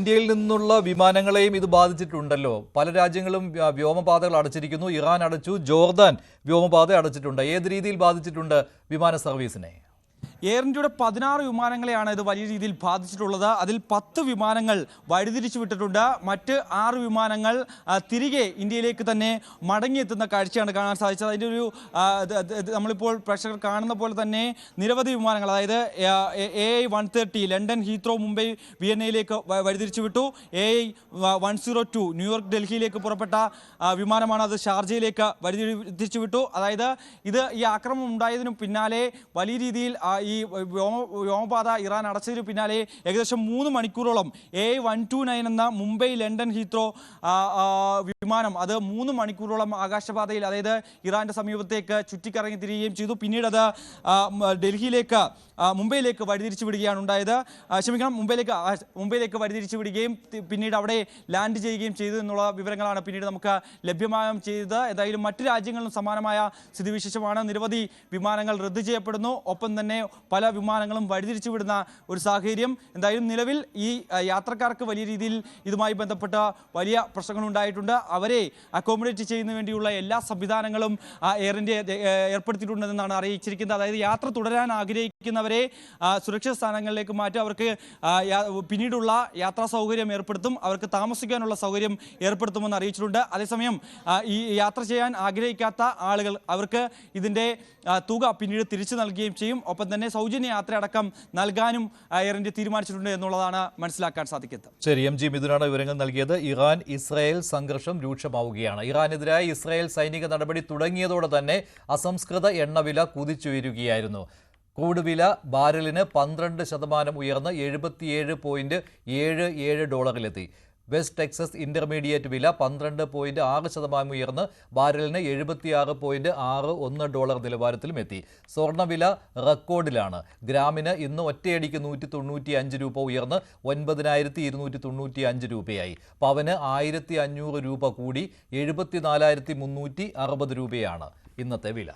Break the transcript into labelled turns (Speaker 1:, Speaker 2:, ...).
Speaker 1: ഇന്ത്യയിൽ നിന്നുള്ള വിമാനങ്ങളെയും ഇത് ബാധിച്ചിട്ടുണ്ടല്ലോ. പല രാജ്യങ്ങളും വ്യോമപാതകൾ അടച്ചിരിക്കുന്നു. ഇറാൻ അടച്ചു, ജോർദാൻ വ്യോമപാത അടച്ചിട്ടുണ്ട്. ഏത് രീതിയിൽ ബാധിച്ചിട്ടുണ്ട് വിമാന സർവീസിനെ?
Speaker 2: എയർ ഇന്ത്യയുടെ 16 വിമാനങ്ങളെയാണ് ഇത് വലിയ രീതിയിൽ ബാധിച്ചിട്ടുള്ളത്. അതിൽ 10 വിമാനങ്ങൾ വഴിതിരിച്ചു വിട്ടിട്ടുണ്ട്. മറ്റ് 6 വിമാനങ്ങൾ തിരികെ ഇന്ത്യയിലേക്ക് തന്നെ മടങ്ങിയെത്തുന്ന കാഴ്ചയാണ് കാണാൻ സാധിച്ചത്. അതിൻ്റെ ഒരു നമ്മളിപ്പോൾ പ്രേക്ഷകർ കാണുന്ന പോലെ തന്നെ നിരവധി വിമാനങ്ങൾ, അതായത് AI-130 ലണ്ടൻ ഹീത്രോ മുംബൈ വിയന്നയിലേക്ക് വഴിതിരിച്ചു വിട്ടു. AI-102 ന്യൂയോർക്ക് ഡൽഹിയിലേക്ക് പുറപ്പെട്ട വിമാനമാണ്. അത് ഷാർജയിലേക്ക് വഴിതിരിച്ചു വിട്ടു. അതായത് ഈ ആക്രമണം ഉണ്ടായതിനു പിന്നാലെ വലിയ രീതിയിൽ ഈ വ്യോമപാത ഇറാൻ അടച്ചതിനു പിന്നാലെ ഏകദേശം 3 മണിക്കൂറോളം AI-129 എന്ന മുംബൈ ലണ്ടൻ ഹീത്രോ വിമാനം അത് 3 മണിക്കൂറോളം ആകാശപാതയിൽ, അതായത് ഇറാന്റെ സമീപത്തേക്ക് ചുറ്റിക്കറങ്ങി തിരികുകയും ചെയ്തു. പിന്നീട് അത് മുംബൈയിലേക്ക് വഴിതിരിച്ചു വിടുകയാണ് ഉണ്ടായത്. മുംബൈയിലേക്ക് വഴിതിരിച്ചു വിടുകയും പിന്നീട് അവിടെ ലാൻഡ് ചെയ്യുകയും ചെയ്തു എന്നുള്ള വിവരങ്ങളാണ് പിന്നീട് നമുക്ക് ലഭ്യമാകുകയും ചെയ്തത്. ഏതായാലും മറ്റ് രാജ്യങ്ങളിലും സമാനമായ സ്ഥിതിവിശേഷമാണ്. നിരവധി വിമാനങ്ങൾ റദ്ദ് ചെയ്യപ്പെടുന്നു. ഒപ്പം തന്നെ പല വിമാനങ്ങളും വഴിതിരിച്ചു വിടുന്ന ഒരു സാഹചര്യം. എന്തായാലും നിലവിൽ ഈ യാത്രക്കാർക്ക് വലിയ രീതിയിൽ ഇതുമായി ബന്ധപ്പെട്ട വലിയ പ്രശ്നങ്ങൾ ഉണ്ടായിട്ടുണ്ട്. അവരെ അക്കോമഡേറ്റ് ചെയ്യുന്നതിന് വേണ്ടിയുള്ള എല്ലാ സംവിധാനങ്ങളും എയർ ഇന്ത്യ ഏർപ്പെടുത്തിയിട്ടുണ്ടെന്നാണ് അറിയിച്ചിരിക്കുന്നത്. അതായത് യാത്ര തുടരാൻ ആഗ്രഹിക്കുന്നവരെ സുരക്ഷിത സ്ഥാനങ്ങളിലേക്ക് മാറ്റി അവർക്ക് പിന്നീടുള്ള യാത്രാ സൗകര്യം ഏർപ്പെടുത്തും, അവർക്ക് താമസിക്കാനുള്ള സൗകര്യം ഏർപ്പെടുത്തുമെന്ന് അറിയിച്ചിട്ടുണ്ട്. അതേസമയം ഈ യാത്ര ചെയ്യാൻ ആഗ്രഹിക്കാത്ത ആളുകൾ അവർക്ക് ഇതിൻ്റെ തുക പിന്നീട് തിരിച്ചു നൽകുകയും ചെയ്യും. ഒപ്പം തന്നെ സൗജന്യ യാത്രയടക്കം നൽകാനും എയർ ഇന്ത്യ തീരുമാനിച്ചിട്ടുണ്ട് എന്നുള്ളതാണ് മനസ്സിലാക്കാൻ സാധിക്കുന്നത്.
Speaker 1: ശരി, MG മിഥുനാണ് വിവരങ്ങൾ നൽകിയത്. ഇറാൻ ഇസ്രായേൽ സംഘർഷം രൂക്ഷമാവുകയാണ്. ഇറാനെതിരായി ഇസ്രായേൽ സൈനിക നടപടി തുടങ്ങിയതോടെ തന്നെ അസംസ്കൃത എണ്ണവില കുതിച്ചുയരുകയായിരുന്നു. ക്രൂഡ് വില ബാരലിന് 12% ഉയർന്ന് $77.77 വെസ്റ്റ് ടെക്സസ് ഇന്റർമീഡിയറ്റ് വില 12.6% ഉയർന്ന് ബാരലിന് $76.61 നിലവാരത്തിലും എത്തി. സ്വർണ്ണവില റെക്കോർഡിലാണ്. ഗ്രാമിന് ഇന്ന് ഒറ്റയടിക്ക് 195 രൂപ ഉയർന്ന് 9,295 രൂപയായി. പവന് 1,500 രൂപ കൂടി 74,360 രൂപയാണ് ഇന്നത്തെ വില.